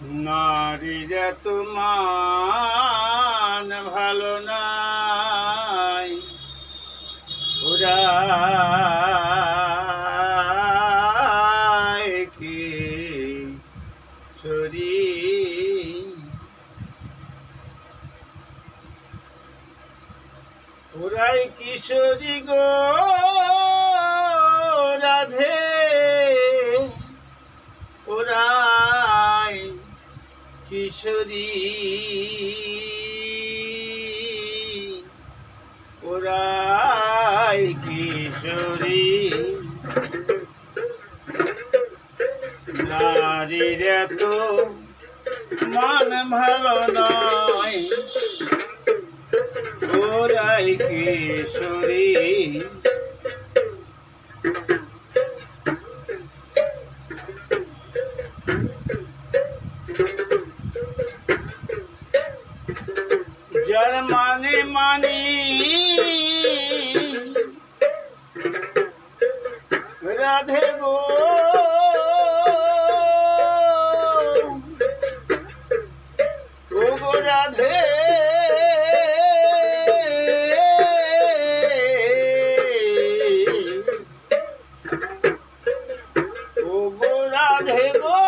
নারীরা তোমার ভালো নাই, ওরা কি সরি, ওরাই কিশোরী গো রাধে, ওরাই কিশোরী, ওরাই কিশোরী। নারীর এত মান ভালো নয়, ওরাই কিশোরী। যার মানে মানি রাধে গো, ও গো রাধে, ও গো রাধে গো,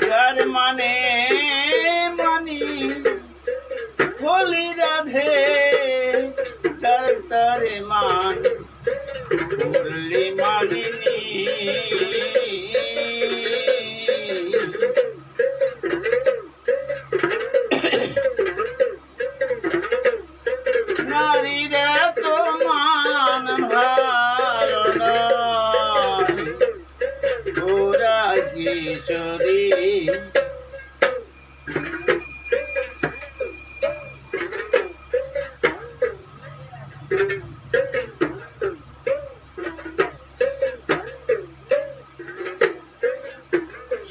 যার মানে মানি বলি রাধে, তার তারে মান করলে মানিনি। নারীরা তো মান ভালো নয়, ওরা কিশোরী।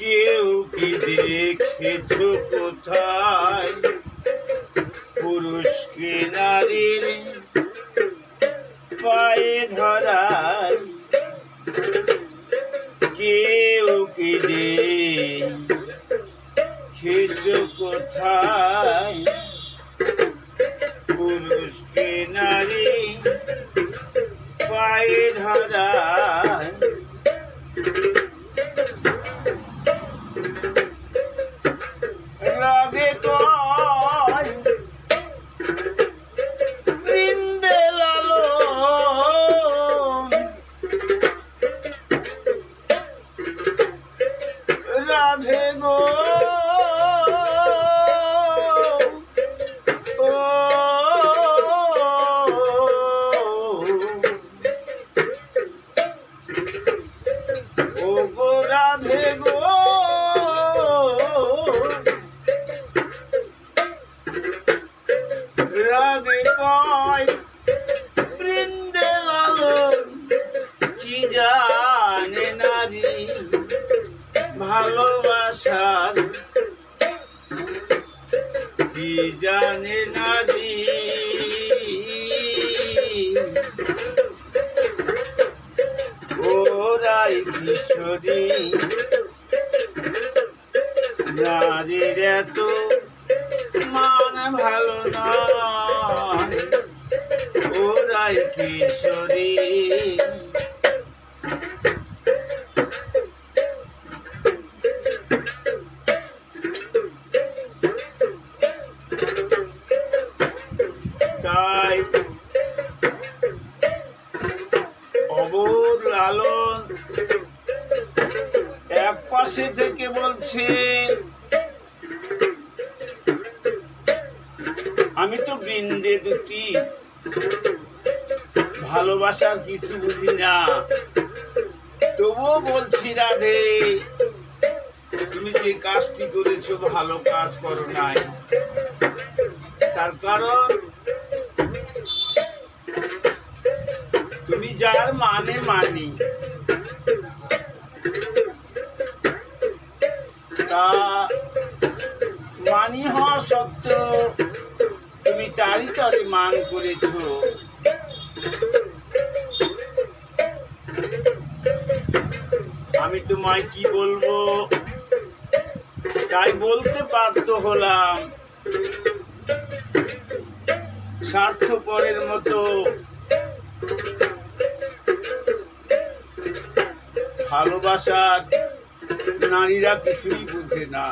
কেউ কি দেখেছ কোথায় পুরুষকে নারীর পায়ে ধরায়? কেউ কি দেখেছ কোথায় পুরুষকে নারী পায়ে ধরায়? রাগে কয় বৃন্দে লালন, রাধে গো, ও গো রাধে গো, রাগে কয় বৃন্দে লালন, কি জানে নারী ভালোবাসার, কি জানে নারী। ওরাই কিশোরী। নারীর এত মান ভালো নয়, ওরাই কিশোরী। তাই অবোধ লালন এক পাশে থেকে বলছে, আমি তো বৃন্দে দুটি, ভালোবাসার কিছু বুঝি না, তবুও বলছি রাধে, তুমি যে কাজটি করেছো ভালো কাজ করো নাই। তার কারণ তুমি যার মানে মানি, তা মানি হওয়া সত্ত্বেও তুমি তারই তরে মান করেছ। আমি তোমায় কি বলবো, তাই বলতে বাধ্য হলাম। স্বার্থপরের মতো ভালোবাসার নারীরা কিছুই বুঝে না।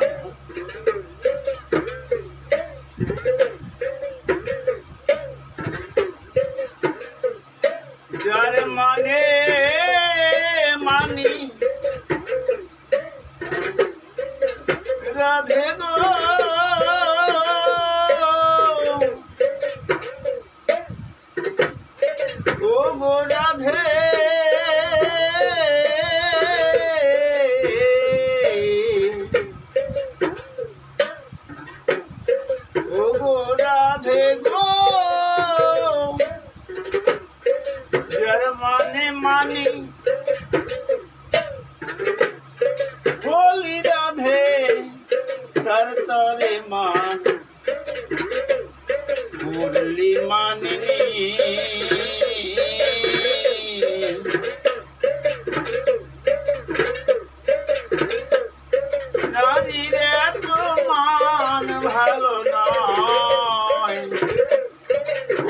যার মানে মানি রাধে গো, ও গো রাধে, ও গো রাধে গো, যার মানে মানি বলি রাধে, তার তরে মান মুরলি মানিনি। নারীর এত মান ভালো নয়,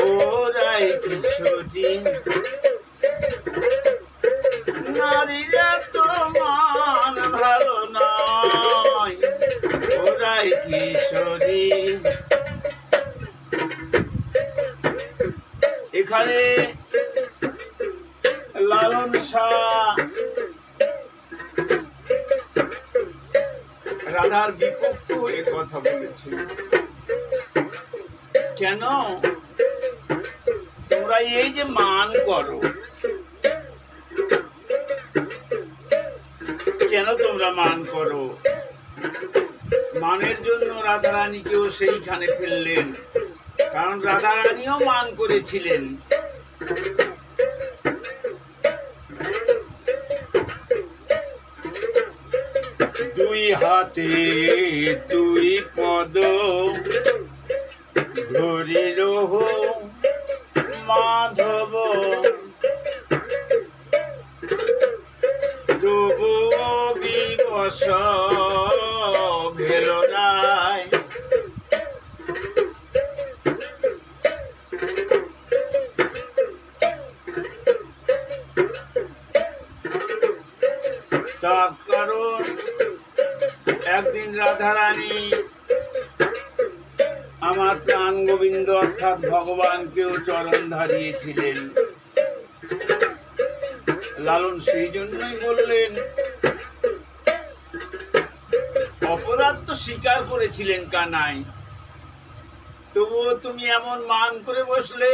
ওরাই কিশোরী। নারীর এত মান ভালো নয়, ওরাই কিশোরী। এখানে লালন শাহ রাধার বিপক্ষ হয়ে কথা বলেছে। কেন তোমরা এই যে মান করো, কেন তোমরা মান করো? মানের জন্য রাধারানীকেও সেইখানে ফেললেন, কারণ রাধারানীও মান করেছিলেন। দুই হাতে দুই পদ ধরিল মাধব, তবু বিবশ ভেল রায়। তার কারণ একদিন রাধারানী আমার প্রাণ গোবিন্দ অর্থাৎ ভগবানকেও চরণ ধারিয়েছিলেন। লালন সেই জন্যই বললেন, অপরাধ তো স্বীকার করেছিলেন কানাই, তবুও তুমি এমন মান করে বসলে।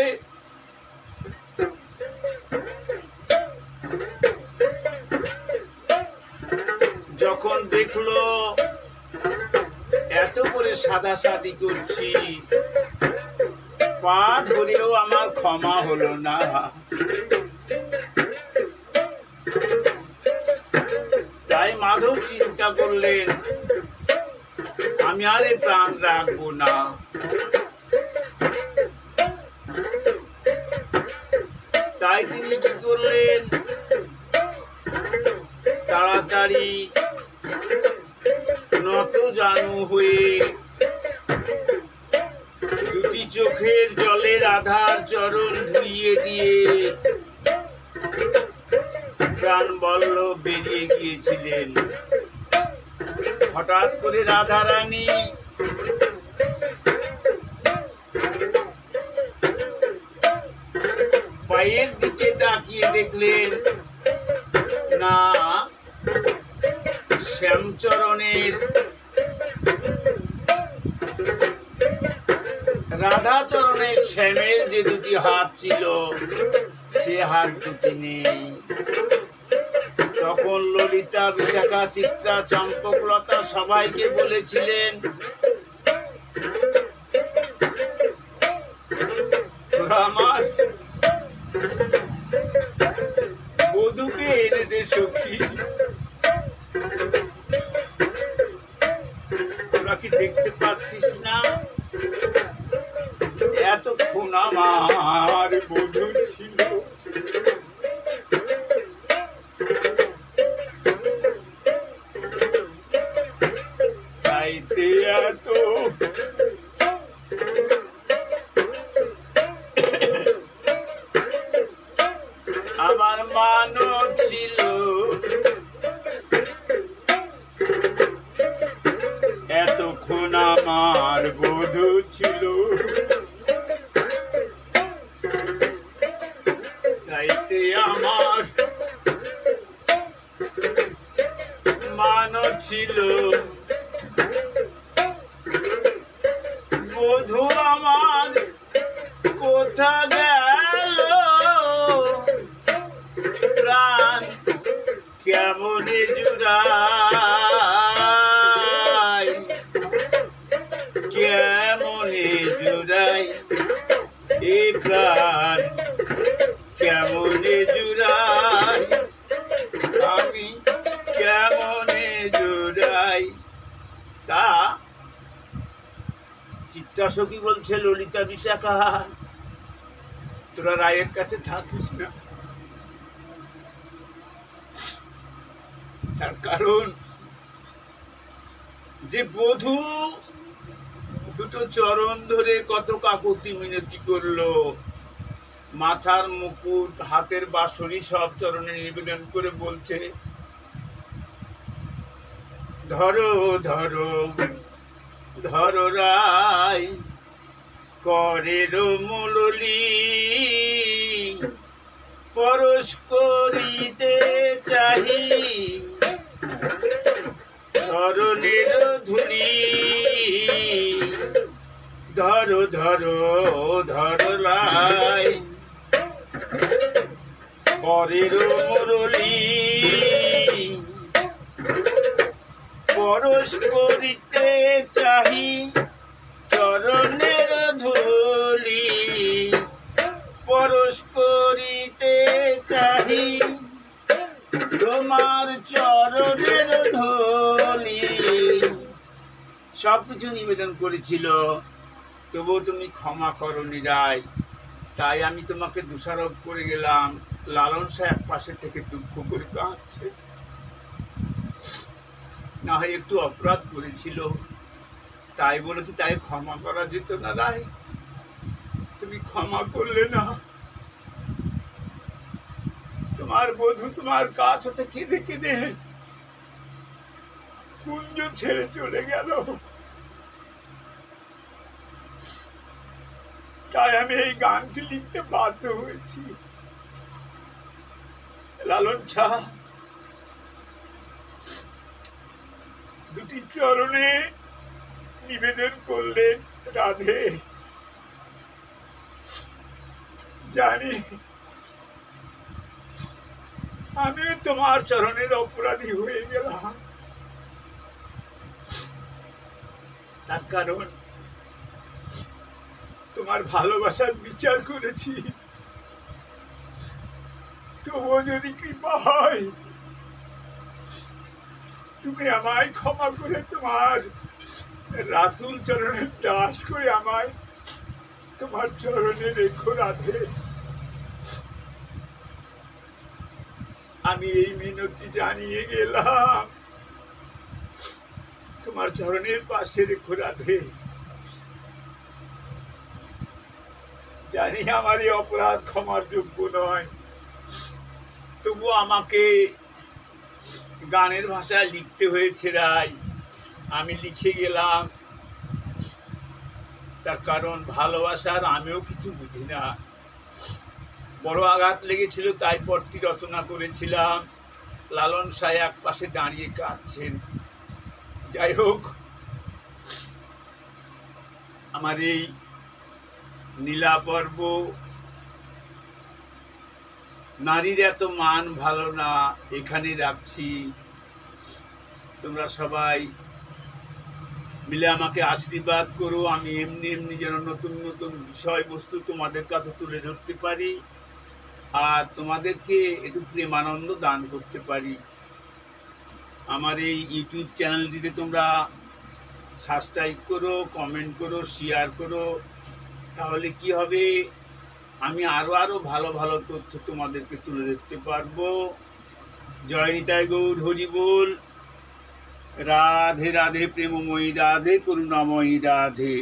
যখন দেখলো এত করে সাদাসাদি করছি, পা ধরেও আমার ক্ষমা হলো না, তাই মাধব চিন্তা করলেন আমি আর এই প্রাণ রাখবো না। তাই তিনি কি করলেন, তাড়াতাড়ি নত জানু হয়ে দুটি চোখের জলে রাধার চরণ ধুইয়ে দিয়ে প্রাণ বল্লভ বেরিয়ে গিয়েছিলেন। হঠাৎ করে রাধারানী পায়ের দিকে তাকিয়ে দেখলেন না, শ্যামচরণের রাধাচরণের শ্যামের যে দুটি হাত ছিল সে হাত দুটি নেই। তখন ললিতা, বিশাখা, চিত্রা, চম্পকলতা সবাইকে বলেছিলেন, আমার বধূকে এনে দে সখী। তোরা কি দেখতে পাচ্ছিস না, এতক্ষণ আমার বধূ ছিল, ছিল বধূ আমার কোথা গেল প্রাণ কেমনে জুড়াই কেমনে জুড়াই এ প্রাণ কেমনে জুড়াই আমি কেমনে জুড়াই। তা চিত্রাসখী বলছে ললিতা বিশাখা তোরা রায়ের কাছে থাকিস না, তার কারণ যে বধূ দুটো চরণ ধরে কত কাকুতি মিনতি করলো, মাথার মুকুট হাতের বাঁশরি সব চরণে নিবেদন করে বলছে ধরো ধরো ধরো রায় করের মুরলি পরশ করিতে চাহি চরণের ধুলি ধরো ধরো ধরো রায় করের মুরলি পরশ করিতে চাহি চরণের ধুলি পরশ করিতে চাহি তোমার চরণের ধুলি। সবকিছু নিবেদন করেছিল, তবুও তুমি ক্ষমা করনি রায়, তাই আমি তোমাকে দোষারোপ করে গেলাম। লালন শাহ এক পাশে থেকে দুঃখ করে কাঁদছে, না হয় একটু অপরাধ করেছিল তাই বলে কি তাই ক্ষমা করা যেত না রায়? তুমি ক্ষমা করলে না, তোমার বধূ তোমার কাছ হতে কেঁদে কেঁদে কুঞ্জ ছেড়ে চলে গেল, তাই আমি এই গানটি লিখতে বাধ্য হয়েছি। লালন শাহ দুটি চরণে নিবেদন করলেন রাধে, জানি আমি তোমার চরণের অপরাধী হয়ে গেলাম, তার কারণ তোমার ভালোবাসার বিচার করেছি, তবুও যদি কৃপা হয় তুমি আমায় ক্ষমা করে তোমার রাতুল চরণের দাস করে আমায় তোমার চরণে রেখো রাধে। আমি এই মিনতি জানিয়ে গেলাম, তোমার চরণের পাশে রেখো রাধে। জানি আমার এই অপরাধ ক্ষমার যোগ্য নয়, তবু আমাকে গানের ভাষায় লিখতে হয়েছে রায়, আমি লিখে গেলাম। তার কারণ ভালোবাসার আমিও কিছু বুঝি না, বড় আঘাত লেগেছিল তাই পরটি রচনা করেছিলাম। লালন শাহ এক পাশে দাঁড়িয়ে কাঁদছেন। যাই হোক, আমার এই নীলা পর্ব নারীর এত মান ভালো না, এখানে রাখছি। তোমরা সবাই মিলে আমাকে আশীর্বাদ করো, আমি এমনি এমনি যেন নতুন নতুন বিষয়বস্তু তোমাদের কাছে তুলে ধরতে পারি আর তোমাদেরকে একটু প্রেমানন্দ দান করতে পারি। আমার এই ইউটিউব চ্যানেলটিতে তোমরা সাবস্ক্রাইব করো, কমেন্ট করো, শেয়ার করো, তাহলে কি হবে আমি আরো ভালো ভালো তথ্য তোমাদেরকে তুলে ধরতে পারবো। জয় নিতাই গৌর হরি বল। রাধে রাধে প্রেমময়ী রাধে, করুণাময়ী রাধে।